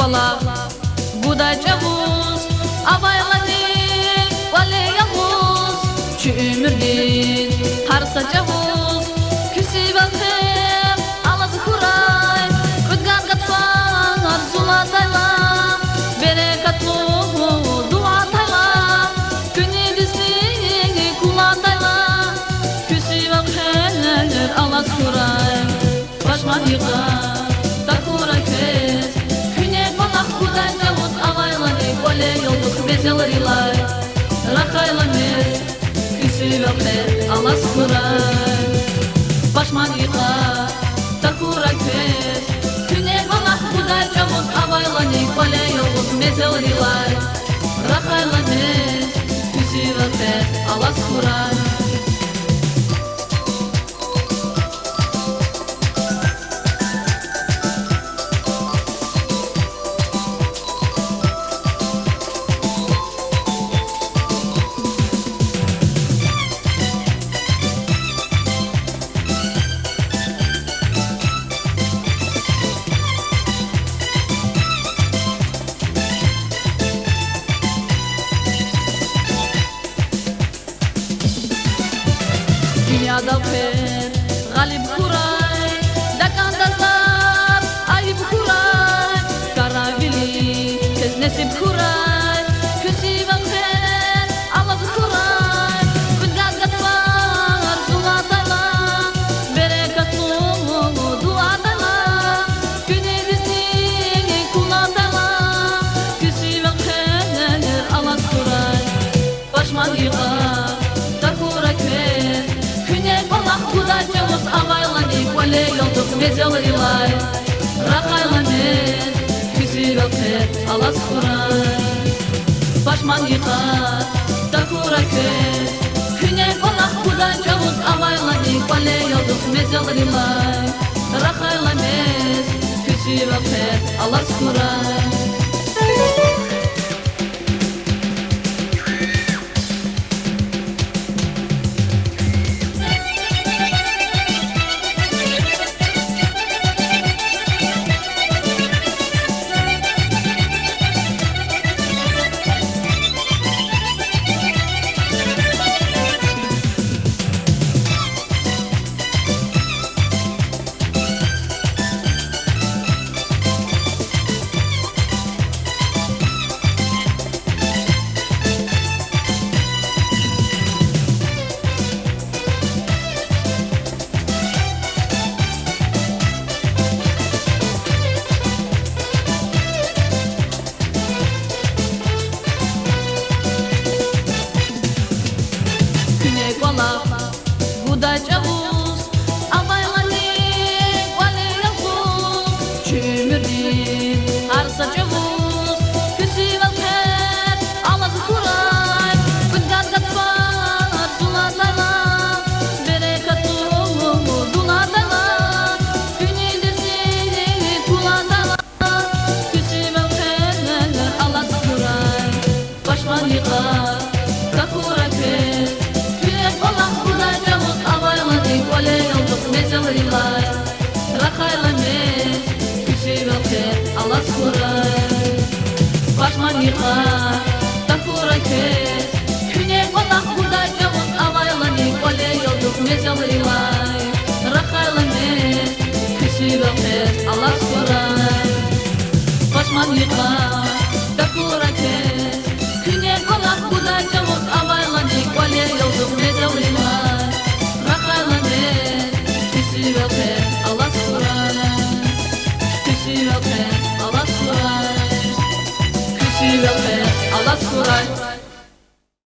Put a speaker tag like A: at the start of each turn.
A: bala buday cavuz avaylani vale yavuz çümürdin harsa cavuz küsi bakım alaz kuray ödgan katfan arzula tayla berekatlu dua tayla günü dizli kula tayla küsi bakım alaz kuray başman yıkar takuray kes Ole yoluk bezelarilar Rakaylanır Küsüvekler alas kuray Başman yıka Takuray kes Küne balak buday çavuz avaylanır Ole yoluk bezelarilar Rakaylanır Küsüvekler alas kuray Dünyada fer galip kuray dakandazlar ayıp kuray karavili tez nesip kuray küsi vakfer alaz kuray kudgaz gatvar zula tayla berekatlu dua tayla güne dizni kula tayla küsi vakfer alaz kuray başman yıkar takuray fer Buday cavuz avaylanır Ole yoluk bezelarilar Rakaylanır Küsüvekler alas kuray Başman yıkar Takuray kes Küne balak buday cavuz avaylanır Ole yoluk bezelarilar Rakaylanır Küsüvekler alas kuray Buday cavuz avaylanır vale yavuz çümürdin harsa cavuz küsüvekler alaz kuray kudgaz gatvar zula tayla berekatlu dula tayla günü dizni kula tayla küsüvekler alaz kuray başman yıkar takuray kes Ole yoluk bezelarilar Rakaylanır Küsüvekler alas kuray Başman yıkar Takuray kes